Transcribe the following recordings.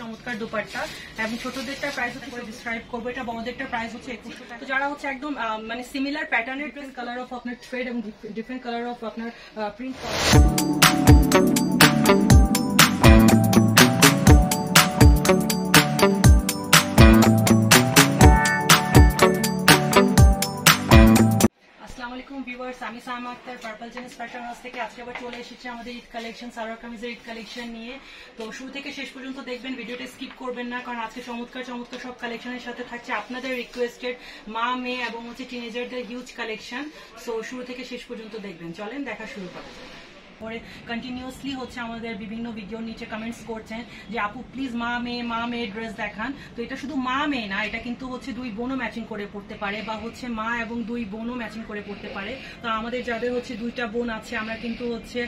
চমৎকার দুপাট্টা এবং ছোটদেরটার প্রাইস হচ্ছে ডিসক্রাইব করবো, এটা বড়দেরটার প্রাইস হচ্ছে 2100 টাকা। তো যারা হচ্ছে একদম মানে সিমিলার প্যাটার্নের ড্রেস, কালার অফ আপনার থ্রেড এবং ডিফারেন্ট কালার অফ আপনার প্রিন্ট আমি সাইমা আক্তার পার্পল জেনিস ফ্যাশন হাউস থেকে আজকে আবার চলে এসেছি আমাদের ঈদ কালেকশন, সালোয়ার কামিজের ঈদ কালেকশন নিয়ে। তো শুরু থেকে শেষ পর্যন্ত দেখবেন, ভিডিওটা স্কিপ করবেন না, কারণ আজকে চমৎকার চমৎকার সব কালেকশনের সাথে থাকছে আপনাদের রিকোয়েস্টেড মা মেয়ে এবং হচ্ছে টিনেজারদের হিউজ কালেকশন। সো শুরু থেকে শেষ পর্যন্ত দেখবেন, চলেন দেখা শুরু করা যায়। পরে কন্টিনিউয়াসলি হচ্ছে আমাদের বিভিন্ন ভিডিওর নিচে কমেন্টস করছেন যে আপু প্লিজ মা মেয়ে ড্রেস দেখান। তো এটা শুধু মা মেয়ে না, এটা কিন্তু হচ্ছে দুই বোনও ম্যাচিং করে পড়তে পারে, বা হচ্ছে মা এবং দুই বোনও ম্যাচিং করে পড়তে পারে। তো আমাদের যাদের হচ্ছে দুইটা বোন আছে, আমরা কিন্তু হচ্ছে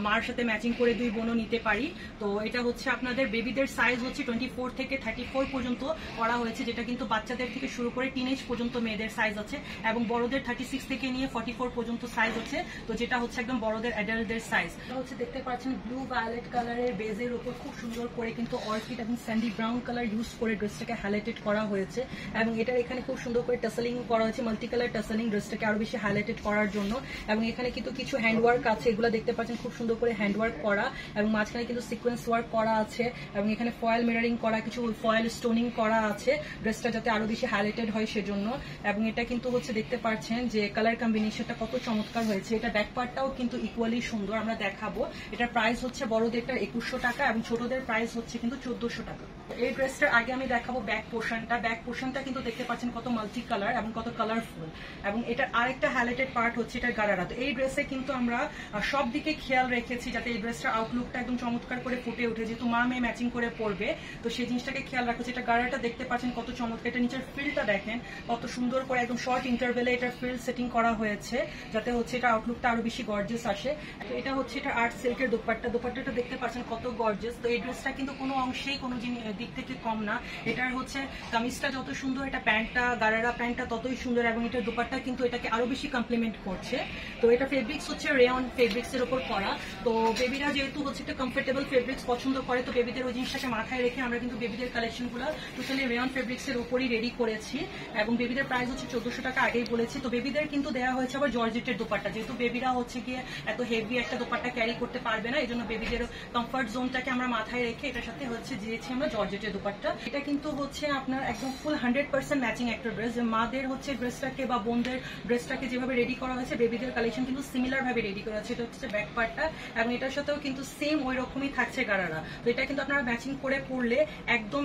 মার সাথে ম্যাচিং করে দুই বোনও নিতে পারি। তো এটা হচ্ছে আপনাদের বেবিদের সাইজ হচ্ছে 24 থেকে 34 পর্যন্ত করা হয়েছে, যেটা কিন্তু বাচ্চাদের থেকে শুরু করে টিনেজ পর্যন্ত মেয়েদের সাইজ আছে, এবং বড়দের 36 থেকে নিয়ে 44 পর্যন্ত সাইজ হচ্ছে। তো যেটা হচ্ছে একদম বড়দের অ্যাডাল্টদের সাইজ হচ্ছে দেখতে পাচ্ছেন ব্লু ভায়োলেট কালারের বেজের উপর খুব সুন্দর করে কিন্তু অর্কিড এবং স্যান্ডি ব্রাউন কালার ইউজ করে ড্রেসটাকে হাইলাইটেড করা হয়েছে, এবং এটার এখানে খুব সুন্দর করে টাসেলিং করা হয়েছে, মাল্টি কালার টাসেলিং ড্রেসটাকে আরো বেশি হাইলাইটেড করার জন্য। এবং এখানে কিন্তু কিছু হ্যান্ডওয়ার্ক আছে, এগুলো দেখতে পাচ্ছেন খুব সুন্দর করে হ্যান্ডওয়ার্ক করা, এবং মাঝখানে কিন্তু সিকোয়েন্স ওয়ার্ক করা আছে, এবং এখানে ফয়েল মিররিং করা, কিছু ফয়েল স্টোনিং করা আছে ড্রেসটা যাতে আরো বেশি হাইলাইটেড হয় সেজন্য। এবং এটা কিন্তু হচ্ছে দেখতে পাচ্ছেন যে কালার কম্বিনেশনটা কত চমৎকার হয়েছে। এটা ব্যাক পার্টটাও কিন্তু ইকুয়ালি সুন্দর, আমরা দেখাবো। এটার প্রাইস হচ্ছে বড়দেরটা 2100 টাকা এবং ছোটদের প্রাইস হচ্ছে কিন্তু 1400 টাকা। এই ড্রেসটার আগে আমি দেখাবো ব্যাক পোর্শনটা। ব্যাক পোর্শনটা কিন্তু দেখতে পাচ্ছেন কত মাল্টি কালার এবং কত কালারফুল, এবং এটার আরেকটা হাইলাইটেড পার্ট হচ্ছে এটার গারারা। তো এই ড্রেসে কিন্তু আমরা সব দিকে খেয়াল রেখেছি যাতে এই ড্রেসটার আউটলুকটা একদম চমৎকার করে ফুটে ওঠে, যেহেতু মা মেয়ে ম্যাচিং করে পড়বে, তো সেই জিনিসটাকে খেয়াল রাখছি। এটা গারাটা দেখতে পাচ্ছেন কত চমৎকার, এটা নিচের ফিলটা দেখেন কত সুন্দর করে একদম শর্ট ইন্টারভেলে এটার ফিল সেটিং করা হয়েছে, যাতে হচ্ছে এটা আউটলুকটা আরো বেশি গর্জিয়াস আসে। তো এটা হচ্ছে এটা আর্ট সিল্কের দোপাট্টাটা দেখতে পাচ্ছেন কত গর্জিয়াস। তো এই ড্রেসটা কিন্তু কোনো অংশেই কোনো দিক থেকে কম না। এটার হচ্ছে কামিজটা যত সুন্দর, এটা প্যান্টটা গারারা প্যান্টটা ততই সুন্দর, এবং এটার দোপাট্টা কিন্তু এটাকে আরো বেশি কমপ্লিমেন্ট করছে। তো এটা ফেব্রিক্স হচ্ছে রেয়ন ফেব্রিক্স এর উপর করা। তো বেবিরা যেহেতু হচ্ছে একটা কমফোর্টেবল ফেব্রিক্স পছন্দ করে, তো বেবিদের ওই জিনিসটাকে মাথায় রেখে আমরা কিন্তু বেবিদের কালেকশনগুলো টোটালি রেয়ন ফেব্রিক্স এর উপরই রেডি করেছি, এবং বেবিদের প্রাইস হচ্ছে 1400 টাকা আগেই বলেছি। তো বেবিদের কিন্তু দেওয়া হয়েছে আবার জর্জেটের দোপাট্টা, যেহেতু বেবিরা হচ্ছে গিয়ে এত হেভি একটা দোপাট্টা ক্যারি করতে পারবে না, এই জন্য বেবিদের কমফর্ট জোনটাকে আমরা মাথায় রেখে এটার সাথে হচ্ছে দিয়েছি আমরা জর্জেটের দোপাট্টা। এটা কিন্তু হচ্ছে আপনার একদম ফুল 100% ম্যাচিং একটা ড্রেস। মাদের হচ্ছে ড্রেসটাকে বা বোনদের ড্রেসটাকে যেভাবে রেডি করা হয়েছে, বেবিদের কালেকশন কিন্তু সিমিলার ভাবে রেডি করা হয়েছে। এটা হচ্ছে ব্যাক পার্টটা, এবং এটার সাথেও কিন্তু সেম ওই রকমই থাকছে গারারা। তো এটা কিন্তু আপনারা ম্যাচিং করে পড়লে একদম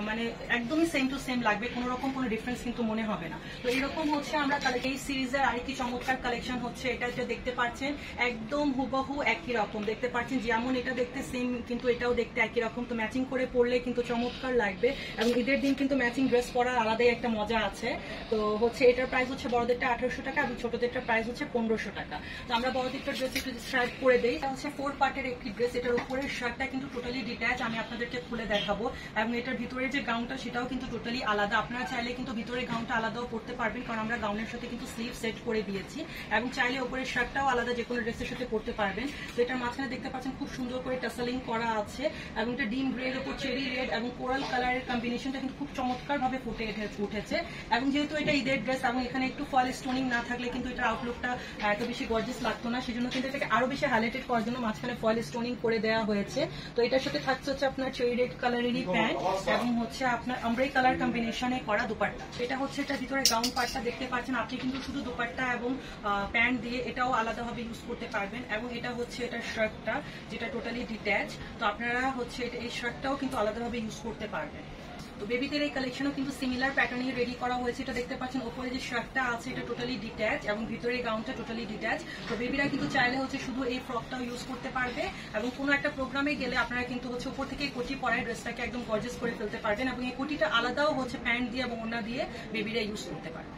মানে একদমই সেম টু সেম লাগবে, কোনো রকম কোনো ডিফারেন্স কিন্তু মনে হবে না। তো এরকম হচ্ছে আমরা এই সিরিজের আরেকটি চমৎকার কালেকশন হচ্ছে এটা, যে দেখতে পাচ্ছেন একদম হুবহু একই রকম দেখতে পাচ্ছেন, যেমন এটা দেখতে সেম কিন্তু এটাও দেখতে একই রকম। তো ম্যাচিং করে পড়লে কিন্তু চমৎকার লাগবে, এবং ঈদের দিন কিন্তু ম্যাচিং ড্রেস পরার আলাদাই একটা মজা আছে। তো হচ্ছে এটার প্রাইস হচ্ছে বড়দেরটা 1800 টাকা এবং ছোটদেরটার প্রাইস হচ্ছে 1500 টাকা। তো আমরা বড়দেরটার ড্রেস একটু ডিসক্রাইব করে দেই। এটা হচ্ছে 4 পার্টের একটি ড্রেস, এটার উপরের শার্টটা কিন্তু টোটালি ডিট্যাচ, আমি আপনাদেরকে খুলে দেখাবো, এবং এটার ভিতরে যে গাউনটা সেটাও কিন্তু টোটালি আলাদা। আপনারা চাইলে কিন্তু ভিতরে গাউনটা আলাদাও পরতে পারবেন, কারণ আমরা গাউনের সাথে কিন্তু স্লিভ সেট করে দিয়েছি, এবং চাইলে উপরের শার্টটাও আলাদা যে কোনো ড্রেসের সাথে পরতে পারবেন। তো এটার মাঝখানে দেখতে পাচ্ছেন খুব সুন্দর করে টাসেলিং করা আছে, এবং এটা ডিম গ্রের উপর চেরি রেড এবং কোরাল কালারের কম্বিনেশনটা কিন্তু খুব চমৎকার ভাবে ফুটে উঠেছে। এবং যেহেতু এটা ঈদের ড্রেস এবং এখানে একটু ফয়েল স্টোনিং না থাকলে কিন্তু এটার আউটলুকটা এত বেশি গর্জিয়াস লাগতো না, সেজন্য কিন্তু এটাকে আরো বেশি হাইলাইটেড করার জন্য মাঝখানে ফয়েল স্টোনিং করে দেওয়া হয়েছে। তো এটার সাথে থাকছে হচ্ছে আপনার চেরি রেড কালারেরই প্যান্ট, এবং হচ্ছে আপনার আমব্রে কালার কম্বিনেশনে করা দুপাট্টা। এটা হচ্ছে এটা ভিতরে গাউন পার্টটা দেখতে পাচ্ছেন, আপনি কিন্তু শুধু দুপাট্টা এবং প্যান্ট দিয়ে এটাও আলাদাভাবে ইউজ করতে পারবেন। এবং এটা হচ্ছে এটার শার্টটা, যেটা টোটালি ডিট্যাচ। তো আপনারা হচ্ছে এই শার্টটাও কিন্তু আলাদাভাবে ইউজ করতে পারবেন। তো বেবিদের এই কালেকশনও কিন্তু সিমিলার প্যাটার্নে রেডি করা হয়েছে। এটা দেখতে পাচ্ছেন উপরে যে শার্টটা আছে এটা টোটালি ডিট্যাচ, এবং ভিতরে গাউনটা টোটালি ডিট্যাচ। তো বেবিরা কিন্তু চাইলে হচ্ছে শুধু এই ফ্রকটাও ইউজ করতে পারবে, এবং কোনো একটা প্রোগ্রামে গেলে আপনারা কিন্তু হচ্ছে উপর থেকে কোটি পরায় ড্রেসটাকে একদম গর্জিয়াস করে ফেলতে পারবেন, এবং এই কোটিটা আলাদাও হচ্ছে প্যান্ট দিয়ে এবং ওড়না দিয়ে বেবিরা ইউজ করতে পারবে।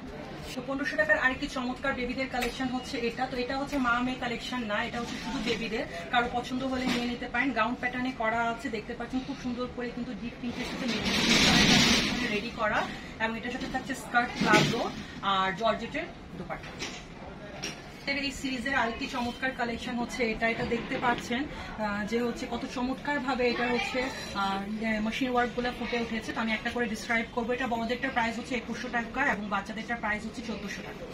তো 1500 টাকার আরেকটি চমৎকার বেবিদের কালেকশন হচ্ছে এটা। তো এটা হচ্ছে মা মেয়ে কালেকশন না, এটা হচ্ছে শুধু বেবিদের, কারো পছন্দ হলে নিয়ে নিতে পারেন। গাউন প্যাটার্নে করা আছে, দেখতে পাচ্ছেন খুব সুন্দর করে কিন্তু ডিপ পিঙ্কের সাথে রেডি করা, এবং এটার সাথে থাকছে স্কার্ট প্লাজো আর জর্জেটের দোপাট্টা। এই সিরিজের আরেকটি চমৎকার কালেকশন হচ্ছে এটা দেখতে পাচ্ছেন যে হচ্ছে কত চমৎকার ভাবে এটা হচ্ছে মেশিন ওয়ার্ক গুলো ফুটে উঠেছে। তো আমি একটা করে ডিসক্রাইব করবো। এটা বড়দেরটার প্রাইস হচ্ছে 2100 টাকা এবং বাচ্চাদেরটার প্রাইস হচ্ছে 1400 টাকা।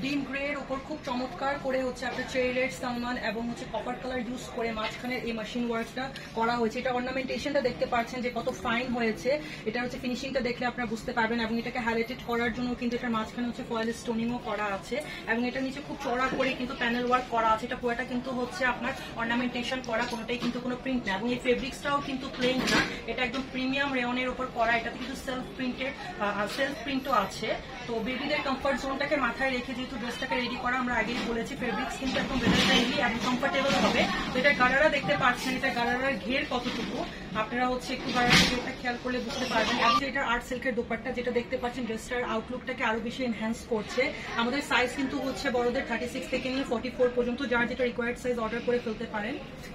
ডিম গ্রে এর উপর খুব চমৎকার করে হচ্ছে আপনার চেরি রেড সালমান এবং হচ্ছে কপার কালার ইউজ করে মাঝখানের এই মেশিন ওয়ার্কটা করা হয়েছে। এটা অর্নামেন্টেশনটা দেখতে পাচ্ছেন যে কত ফাইন হয়েছে। এটা হচ্ছে ফিনিশিংটা দেখলে আপনারা বুঝতে পারবেন এবং এটাকে হাইলাইটেড করার জন্য কিন্তু এটার মাঝখানে হচ্ছে ফয়েল স্টোনিংও করা আছে এবং এটা নিচে খুব চড়া করে কিন্তু প্যানেল ওয়ার্ক করা আছে। এটা পুরোটা কিন্তু হচ্ছে আপনার অর্নামেন্টেশন করা, কোনোটাই কিন্তু কোনো প্রিন্ট না এবং এই ফেব্রিক্সটাও কিন্তু প্লেন না, এটা একদম প্রিমিয়াম রেয়নের উপর করা। এটাতে কিন্তু সেলফ প্রিন্টও আছে। তো বেবিদের কমফর্ট জোনটাকে মাথায় রেখে যেহেতু ড্রেসটাকে রেডি করা, আমরা আগেই বলেছি ফেব্রিক্স কিন্তু একদম ওয়েদার ফ্রেন্ডলি এবং কমফোর্টেবল হবে। তো এটা গারারা দেখতে পাচ্ছেন, এটা গারারার ঘের কতটুকু আপনারা হচ্ছে একটু গারারার ঘেরটা খেয়াল করলে বুঝতে পারবেন। এবং এটা আর্ট সিল্কের দোপাট্টা যেটা দেখতে পাচ্ছেন ড্রেসটার আউটলুকটাকে আরো বেশি এনহ্যান্স করছে। আমাদের সাইজ কিন্তু হচ্ছে বড়দের 36 থেকে নিয়ে 44 পর্যন্ত, যার যেটা রিকোয়ার্ড সাইজ অর্ডার করে ফেলতে পারেন।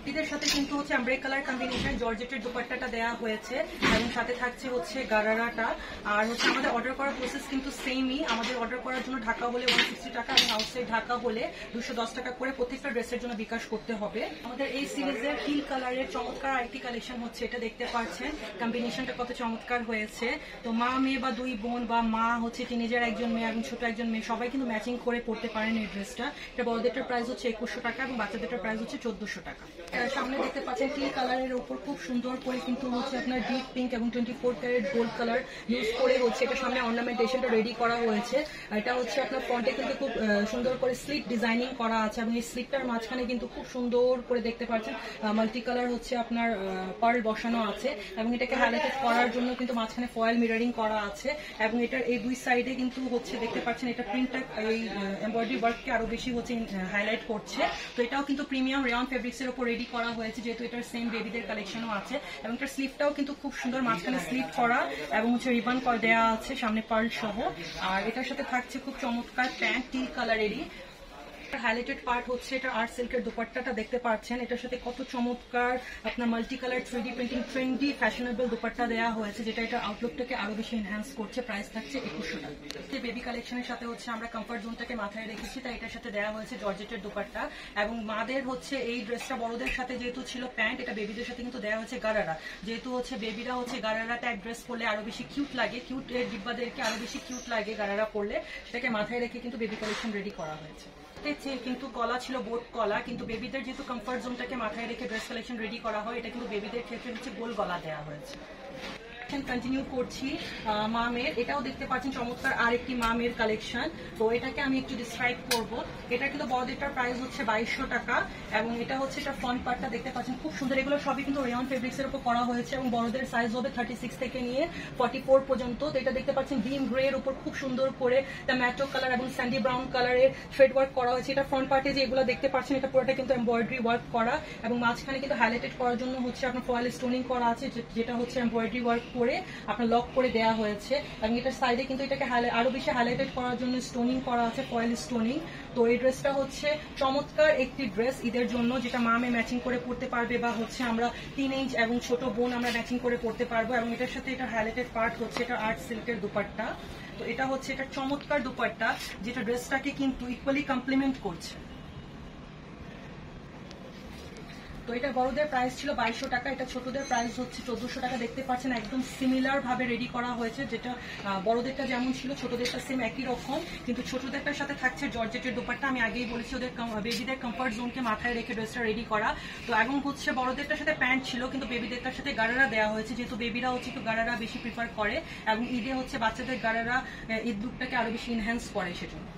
এদের সাথে কিন্তু হচ্ছে আমব্রে কালার কম্বিনেশন জর্জেটের দোপাট্টাটা দেওয়া হয়েছে এবং সাথে থাকছে হচ্ছে গারারাটা। আর হচ্ছে আমাদের অর্ডার করার প্রসেস কিন্তু সেমই। আমাদের অর্ডার করার জন্য ঢাকা হলে 160 টাকা এবং আউটসাইড ঢাকা হলে 210 টাকা করে প্রত্যেকটা ড্রেসের জন্য বিকাশ করতে হবে। আমাদের এই সিরিজের টিল কালারের চমৎকার আরেকটি কালেকশন হচ্ছে এটা দেখতে পাচ্ছেন কম্বিনেশনটা কত চমৎকার হয়েছে। তো মা মেয়ে বা দুই বোন বা মা হচ্ছে টিনেজার একজন মেয়ে এবং ছোট একজন মেয়ে সবাই কিন্তু ম্যাচিং করে পড়তে পারেন এই ড্রেসটা। এটা বড়দেরটার প্রাইস হচ্ছে 2100 টাকা এবং বাচ্চাদেরটার প্রাইস হচ্ছে 1400 টাকা। সামনে দেখতে পাচ্ছেন টিল কালারের উপর খুব সুন্দর করে কিন্তু হচ্ছে আপনার ডিপ পিঙ্ক এবং 24 ক্যারেট গোল্ড কালার ইউজ করে হচ্ছে এটা সামনে অর্নামেন্টেশনটা রেডি করা হয়েছে। এটা হচ্ছে আপনার ফ্রন্টে কিন্তু খুব সুন্দর করে স্লিপ ডিজাইনিং করা আছে এবং এই স্লিপটার মাঝখানে কিন্তু খুব সুন্দর করে দেখতে পাচ্ছেন মাল্টি কালার হচ্ছে আপনার পার্ল বসানো আছে এবং এটাকে হাইলাইটেড করার জন্য কিন্তু মাঝখানে ফয়েল মিররিং করা আছে এবং এটার এই দুই সাইডে কিন্তু হচ্ছে দেখতে পাচ্ছেন এটা প্রিন্টটা এই এমব্রয়ডারি ওয়ার্ককে আরো বেশি হচ্ছে হাইলাইট করছে। তো এটাও কিন্তু প্রিমিয়াম রেয়ন ফেব্রিক্স এর উপর রেডি করা হয়েছে, যেহেতু এটার সেম বেবিদের কালেকশনও আছে এবং এটার স্লিপটাও কিন্তু খুব সুন্দর মাঝখানে স্লিপ করা এবং হচ্ছে রিবন দেওয়া আছে সামনে পার্ল সহ। আর এটার সাথে থাকছে খুব চমৎকার প্যান্ট টিল কালারেরই। হাইলাইটেড পার্ট হচ্ছে এটা আর্ট সিল্কের দোপাট্টাটা দেখতে পাচ্ছেন, এটার সাথে কত চমৎকার আপনার multi colour 3D printing trendy fashionable dupatta দেওয়া হয়েছে, যেটা এটা আউটলুকটাকে আরো বেশি এনহ্যান্স করছে। প্রাইস থাকছে 2100 টাকা। বেবি কালেকশনের সাথে হচ্ছে আমরা কমফর্ট জোনটাকে মাথায় রেখেছি, তাই এটার সাথে দেওয়া হয়েছে জর্জেটের দোপাট্টা এবং মাদের হচ্ছে এই ড্রেসটা বড়দের সাথে যেহেতু ছিল প্যান্ট, এটা বেবিদের সাথে কিন্তু দেওয়া হয়েছে গারারা। যেহেতু হচ্ছে বেবিরা হচ্ছে গারারা টাইপ ড্রেস পরলে আরো বেশি কিউট লাগে, কিউট ডিব্বাদেরকে আরো বেশি কিউট লাগে গারারা পরলে, সেটাকে মাথায় রেখে কিন্তু বেবি কালেকশন রেডি করা হয়েছে। কিন্তু গলা ছিল বোট গলা, কিন্তু বেবিদের যেহেতু কমফর্ট জোনটাকে মাথায় রেখে ড্রেস কালেকশন রেডি করা হয়, এটা কিন্তু বেবিদের ক্ষেত্রে হচ্ছে গোল গলা দেওয়া হয়েছে। কন্টিনিউ করছি মামের, এটাও দেখতে পাচ্ছেন চমৎকার আরেকটি মামের কালেকশন। তো এটাকে আমি একটু ডিসক্রাইব করব। এটা কিন্তু বড়দেরটার প্রাইস হচ্ছে 2200 টাকা এবং এটা হচ্ছে এটা ফ্রন্ট পার্টটা দেখতে পাচ্ছেন খুব সুন্দর। এগুলো সবই কিন্তু রেয়ন ফেব্রিক্স এর উপর করা হয়েছে এবং বড়দের সাইজ হবে 36 থেকে নিয়ে 44 পর্যন্ত। তো এটা দেখতে পাচ্ছেন ডিম গ্রে এর উপর খুব সুন্দর করে টমেটো কালার এবং স্যান্ডি ব্রাউন কালারের থ্রেড ওয়ার্ক করা হয়েছে। এটা ফ্রন্ট পার্টে যে এগুলো দেখতে পাচ্ছেন এটা পুরোটা কিন্তু এমব্রয়ডারি ওয়ার্ক করা এবং মাঝখানে কিন্তু হাইলাইটেড করার জন্য হচ্ছে আপনার ফয়েল স্টোনিং করা আছে, যেটা হচ্ছে এমব্রয়ডারি ওয়ার্ক করে আপনার লক করে দেওয়া হয়েছে এবং এটার সাইডে কিন্তু এটাকে আরো বেশি হাইলাইটেড করার জন্য স্টোনিং করা আছে, ফয়েল স্টোনিং। তো এই ড্রেসটা হচ্ছে চমৎকার একটি ড্রেস ঈদের জন্য, যেটা মামে ম্যাচিং করে পড়তে পারবে বা হচ্ছে আমরা টিনেজ এবং ছোট বোন আমরা ম্যাচিং করে পড়তে পারবো। এবং এটার সাথে এটা হাইলাইটেড পার্ট হচ্ছে এটা আর্ট সিল্কের দোপাট্টা। তো এটা হচ্ছে এটা চমৎকার দোপাট্টা যেটা ড্রেসটাকে কিন্তু ইকুয়ালি কমপ্লিমেন্ট করছে। তো এটা বড়দের প্রাইস ছিল 2200 টাকা, এটা ছোটদের প্রাইস হচ্ছে 1400 টাকা। দেখতে পাচ্ছেন একদম সিমিলার ভাবে রেডি করা হয়েছে, যেটা বড়দেরটা যেমন ছিল ছোটদেরটা সেম একই রকম, কিন্তু ছোটদেরটার সাথে থাকছে জর্জেটের দোপাট্টা। আমি আগেই বলেছি ওদের বেবিদের কমফর্ট জোনকে মাথায় রেখে ড্রেসটা রেডি করা। তো এবং হচ্ছে বড়দেরটার সাথে প্যান্ট ছিল, কিন্তু বেবিদেরটার সাথে গারারা দেওয়া হয়েছে, যেহেতু বেবিরা হচ্ছে একটু গারারা বেশি প্রিফার করে এবং ঈদে হচ্ছে বাচ্চাদের গারারা ঈদ লুকটাকে আরো বেশি এনহ্যান্স করে সেজন্য।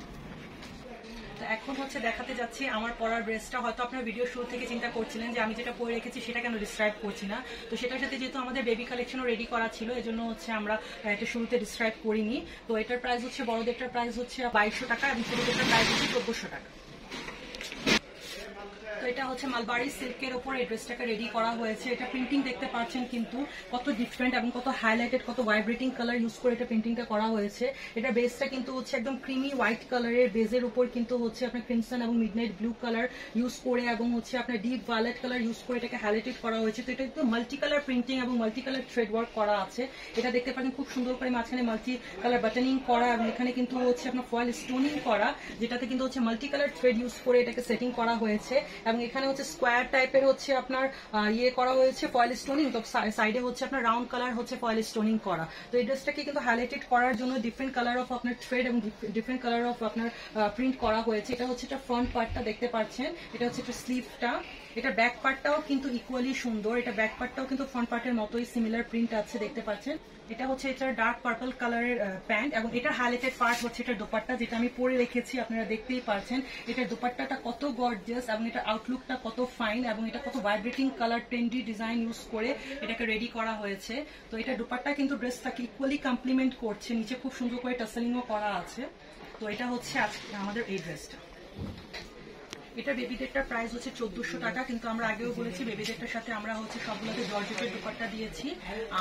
এখন হচ্ছে দেখাতে যাচ্ছি আমার পরার ড্রেসটা। হয়তো আপনার ভিডিও শুরু থেকে চিন্তা করছিলেন যে আমি যেটা পরে রেখেছি সেটা কেন ডিসক্রাইব করছি না। তো সেটার সাথে যেহেতু আমাদের বেবি কালেকশনও রেডি করা ছিল, এজন্য হচ্ছে আমরা এটা শুরুতে ডিসক্রাইব করিনি। তো এটার প্রাইস হচ্ছে বড়দেরটার প্রাইস হচ্ছে 2200 টাকা এবং ছোটদেরটার প্রাইস হচ্ছে 1400 টাকা। তো এটা হচ্ছে মালবারি সিল্কের উপর এই ড্রেসটাকে রেডি করা হয়েছে। এটা প্রিন্টিং দেখতে পাচ্ছেন কিন্তু কত ডিফারেন্ট এবং কত হাইলাইটেড, কত ভাইব্রেটিং কালার ইউজ করে এটা প্রিন্টিংটা করা হয়েছে। এটা বেসটা কিন্তু হচ্ছে একদম ক্রিমি হোয়াইট কালারের, বেজের উপর কিন্তু হচ্ছে আপনার ক্রিমসন এবং মিডনাইট ব্লু কালার ইউজ করে এবং হচ্ছে আপনার ডিপ ভায়োলেট কালার ইউজ করে এটাকে হাইলাইটেড করা হয়েছে। তো এটা কিন্তু মাল্টি কালার প্রিন্টিং এবং মাল্টি কালার থ্রেড ওয়ার্ক করা আছে। এটা দেখতে পাচ্ছেন খুব সুন্দর করে মাঝখানে মাল্টি কালার বাটনিং করা এবং এখানে কিন্তু হচ্ছে আপনার ফয়েল স্টোনিং করা, যেটাতে কিন্তু হচ্ছে মাল্টি কালার থ্রেড ইউজ করে এটাকে সেটিং করা হয়েছে। এবং এখানে হচ্ছে স্কোয়ার টাইপের হচ্ছে আপনার ইয়ে করা হয়েছে ফয়েল স্টোনিং, তো সাইডে হচ্ছে আপনার রাউন্ড কালার হচ্ছে ফয়েল স্টোনিং করা। তো এই ড্রেসটাকে কিন্তু হাইলাইটেড করার জন্য ডিফারেন্ট কালার অফ আপনার থ্রেড এবং ডিফারেন্ট কালার অফ আপনার প্রিন্ট করা হয়েছে। এটা হচ্ছে এটা ফ্রন্ট পার্টটা দেখতে পাচ্ছেন, এটা হচ্ছে একটা স্লিভটা। এটা ব্যাক পার্টটাও কিন্তু ইকুয়ালি সুন্দর, এটা ব্যাক পার্টটাও কিন্তু ফ্রন্ট পার্টের মতোই সিমিলার প্রিন্ট আছে দেখতে পাচ্ছেন। এটা হচ্ছে এটার ডার্ক পার্পল কালারের প্যান্ট এবং এটার হাইলাইটেড পার্ট হচ্ছে এটার দোপাট্টা, যেটা আমি পরে রেখেছি, আপনারা দেখতেই পাচ্ছেন। এটার দোপাট্টাটা কত গর্জিয়াস এবং এটার আউটলুকটা কত ফাইন এবং এটা কত vibrating colour trendy design use করে এটাকে রেডি করা হয়েছে। তো এটা দোপাট্টা কিন্তু ড্রেসটাকে ইকুয়ালি কমপ্লিমেন্ট করছে, নিচে খুব সুন্দর করে টাসেলিংও করা আছে। তো এটা হচ্ছে আমাদের এই ড্রেসটা। এটা বেবিদেরটার প্রাইস হচ্ছে 1400 টাকা, কিন্তু আমরা আগেও বলেছি বেবিদেরটার সাথে আমরা হচ্ছে সবগুলোতে জর্জেটের দোপাট্টা দিয়েছি।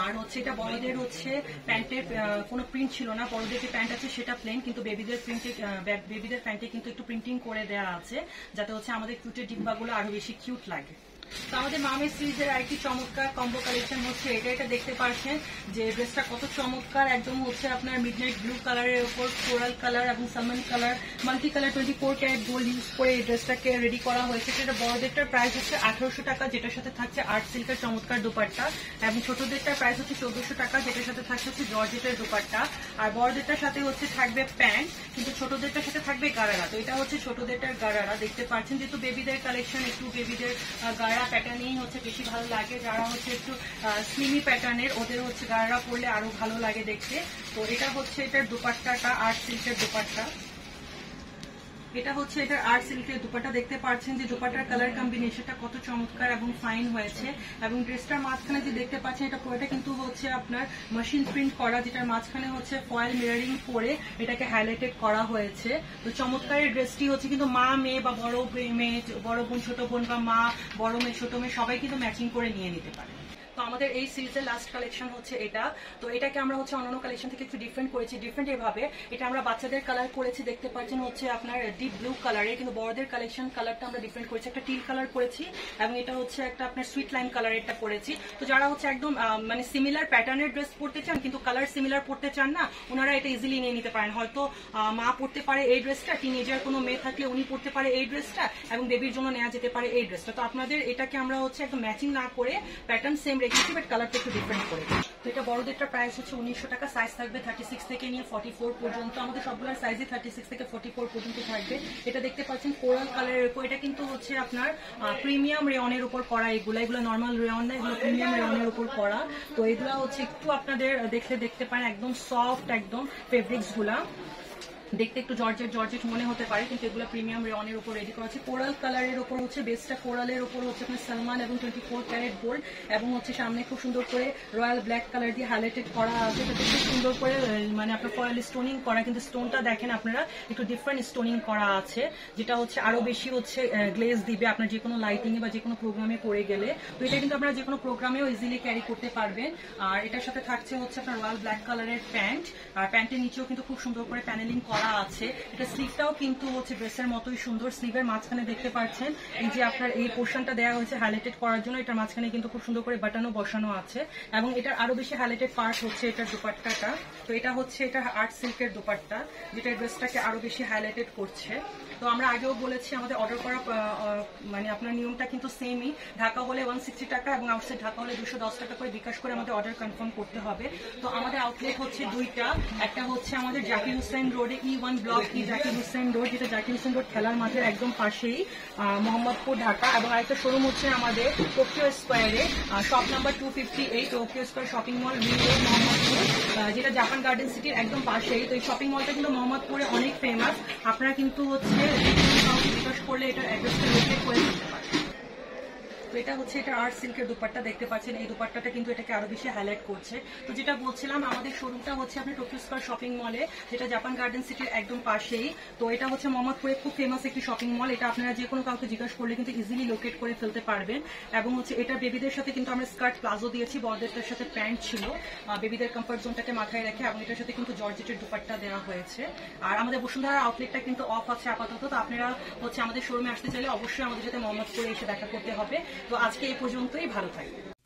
আর হচ্ছে এটা বড়দের হচ্ছে প্যান্টের কোনো প্রিন্ট ছিল না, বড়দের যে প্যান্ট আছে সেটা প্লেন, কিন্তু বেবিদের প্যান্টে কিন্তু একটু প্রিন্টিং করে দেওয়া আছে, যাতে হচ্ছে আমাদের কিউটের ডিব্বাগুলো আরো বেশি কিউট লাগে। তো আমাদের মামের সিরিজের আরেকটি চমৎকার কম্বো কালেকশন হচ্ছে এটা দেখতে পাচ্ছেন যে ড্রেসটা কত চমৎকার, একদম হচ্ছে আপনার মিডনাইট ব্লু কালারের উপর কোরাল কালার এবং salmon colour multi colour 24 carat gold use করে এই ড্রেসটাকে রেডি করা হয়েছে। সেটা বড়দেরটার প্রাইস হচ্ছে 1800 টাকা, যেটার সাথে থাকছে আর্ট সিল্কের চমৎকার দোপাট্টা, এবং ছোটদেরটার প্রাইস হচ্ছে 1400 টাকা, যেটার সাথে থাকছে হচ্ছে জর্জেটের দোপাট্টা। আর বড়দেরটার সাথে হচ্ছে থাকবে প্যান্ট, কিন্তু ছোটদেরটার সাথে থাকবে গারারা। তো এটা হচ্ছে ছোটদেরটার গারারা দেখতে পাচ্ছেন, যেহেতু বেবিদের কালেকশন একটু বেবিদের গারারা প্যাটার্নেই হচ্ছে বেশি ভালো লাগে, যারা হচ্ছে একটু স্লিমি প্যাটার্নের ওদের হচ্ছে গারারা পরলে আরো ভালো লাগে দেখতে। তো এটা হচ্ছে এটার দোপাট্টাটা আর্ট সিল্কের দোপাট্টা, এটা হচ্ছে এটার আর্ট সিল্কের দোপাট্টা। দেখতে পাচ্ছেন যে দোপাট্টার কালার কম্বিনেশনটা কত চমৎকার এবং ফাইন হয়েছে, এবং ড্রেসটার মাঝখানে যে দেখতে পাচ্ছেন এটা পুরোটা কিন্তু হচ্ছে আপনার মেশিন প্রিন্ট করা, যেটার মাঝখানে হচ্ছে ফয়েল মিররিং করে এটাকে হাইলাইটেড করা হয়েছে। তো চমৎকার এই ড্রেসটি হচ্ছে কিন্তু মা মেয়ে বা বড় মেয়ে, বড় বোন ছোট বোন বা মা বড় মেয়ে ছোট মেয়ে সবাই কিন্তু ম্যাচিং করে নিয়ে নিতে পারে। তো আমাদের এই সিরিজের লাস্ট কালেকশন হচ্ছে এটা। তো এটাকে আমরা হচ্ছে অন্যান্য কালেকশন থেকে একটু ডিফারেন্ট করেছি, ডিফারেন্ট এভাবে এটা আমরা বাচ্চাদের কালার করেছি, দেখতে পাচ্ছেন হচ্ছে আপনার ডিপ ব্লু কালারে, কিন্তু বড়দের কালেকশন কালারটা আমরা ডিফারেন্ট করেছি, একটা টিল কালার করেছি এবং এটা হচ্ছে একটা আপনার সুইট লাইম কালারেরটা করেছি। তো যারা হচ্ছে একদম মানে সিমিলার প্যাটার্নের ড্রেস পরতে চান কিন্তু কালার সিমিলার পরতে চান না, ওনারা এটা ইজিলি নিয়ে নিতে পারেন। হয়তো মা পরতে পারে এই ড্রেসটা, টিনেজার কোনো মেয়ে থাকলে উনি পরতে পারে এই ড্রেসটা, এবং বেবির জন্য নেওয়া যেতে পারে এই ড্রেসটা। তো আপনাদের এটাকে আমরা হচ্ছে একদম ম্যাচিং না করে প্যাটার্ন সেম রেখেছি, বাট কালারটা একটু ডিফারেন্ট করে। তো এটা বড়দেরটা প্রাইস হচ্ছে 1900 টাকা, সাইজ থাকবে 36 থেকে নিয়ে 44 পর্যন্ত, আমাদের সবগুলোর সাইজে 36 থেকে 44 পর্যন্ত থাকবে। এটা দেখতে পাচ্ছেন কোরাল কালারের উপর, এটা কিন্তু হচ্ছে আপনার প্রিমিয়াম রেয়নের উপর করা, এগুলো নর্মাল রেয়ন না, এগুলো প্রিমিয়াম রেয়নের উপর করা। তো এগুলো হচ্ছে একটু আপনাদের দেখতে পারেন একদম সফট, একদম ফেব্রিক্স গুলা দেখতে একটু জর্জেট মনে হতে পারে, কিন্তু এগুলো প্রিমিয়াম রেয়নের উপর রেডি করা আছে। কোরাল কালারের উপর হচ্ছে বেসটা কোরালের উপর হচ্ছে আপনার সালমান এবং 24 ক্যারেট গোল্ড, এবং হচ্ছে সামনে খুব সুন্দর করে রয়্যাল ব্ল্যাক কালার দিয়ে হাইলাইটেড করা আছে, খুব সুন্দর করে মানে আপনার ফয়েল স্টোনিং করা, কিন্তু স্টোনটা দেখেন আপনারা একটু ডিফারেন্ট স্টোনিং করা আছে, যেটা হচ্ছে আরো বেশি হচ্ছে গ্লেজ দিবে আপনার যে কোনো লাইটিং এ বা যে কোনো প্রোগ্রামে পরে গেলে। তো এটা কিন্তু আপনারা যে কোনো প্রোগ্রামেও ইজিলি ক্যারি করতে পারবেন। আর এটার সাথে থাকছে হচ্ছে আপনার রয়্যাল ব্ল্যাক কালারের প্যান্ট, আর প্যান্টের নিচেও কিন্তু খুব সুন্দর করে প্যানেলিং করা আছে। এটা স্লিভটাও কিন্তু হচ্ছে ড্রেসের মতোই সুন্দর, স্লিভের মাঝখানে দেখতে পাচ্ছেন এই যে আপনার এই পোর্শনটা দেওয়া হয়েছে হাইলাইটেড করার জন্য, এটার মাঝখানে কিন্তু খুব সুন্দর করে বাটনও বসানো আছে, এবং এটার আরো বেশি হাইলাইটেড পার্ট হচ্ছে এটার দোপাট্টাটা। তো এটা হচ্ছে এটা আর্ট সিল্কের দোপাট্টা, যেটা ড্রেসটাকে আরো বেশি হাইলাইটেড করছে। তো আমরা আগেও বলেছি আমাদের অর্ডার করা মানে আপনার নিয়মটা কিন্তু সেমই, ঢাকা হলে 160 টাকা এবং আউটসাইড ঢাকা হলে 210 টাকা করে বিকাশ করে আমাদের অর্ডার কনফার্ম করতে হবে। তো আমাদের আউটলেট হচ্ছে দুইটা, একটা হচ্ছে আমাদের জাকির হুসেন রোডে E1 block Zakir Hussain road, যেটা জাকির হুসেন রোড খেলার মাঠের একদম পাশেই মোহাম্মদপুর ঢাকা, এবং আরেকটা শোরুম হচ্ছে আমাদের টোকিও স্কোয়ারে shop number 258 Tokyo square shopping mall Mohammadpur, যেটা জাপান গার্ডেন সিটির একদম পাশেই। তো এই শপিং মলটা কিন্তু মোহাম্মদপুরে অনেক ফেমাস, আপনারা কিন্তু হচ্ছে বিকাশ করলে এটার অ্যাড্রেসটা লোকেট করে দিতে পারেন। তো এটা হচ্ছে এটা আর্ট সিল্কের দুপাট্টা দেখতে পাচ্ছেন, এই দুপাট্টাটা কিন্তু এটাকে আরো বেশি হাইলাইট করছে। তো যেটা বলছিলাম আমাদের শোরুমটা হচ্ছে আপনি টোকিও স্কয়ার শপিং মলে, যেটা জাপান গার্ডেন সিটির একদম পাশেই। তো এটা হচ্ছে মোহাম্মদপুরে খুব ফেমাস একটি শপিং মল, এটা আপনারা যে কোনো কাউকে জিজ্ঞাসা করলে কিন্তু ইজিলি লোকেট করে ফেলতে পারবেন। এবং হচ্ছে এটা বেবিদের সাথে কিন্তু আমরা স্কার্ট প্লাজো দিয়েছি, বড়দের সাথে প্যান্ট ছিল, বেবিদের কমফর্ট জোনটাকে মাথায় রেখে, এবং এটার সাথে কিন্তু জর্জেটের দুপাট্টা দেওয়া হয়েছে। আর আমাদের বসুন্ধরা আউটলেটটা কিন্তু অফ আছে আপাতত, তো আপনারা হচ্ছে আমাদের শোরুমে আসতে চাইলে অবশ্যই আমাদের সাথে মোহাম্মদপুরে এসে দেখা করতে হবে। তো আজকে এই পর্যন্তই, ভালো থাকবেন।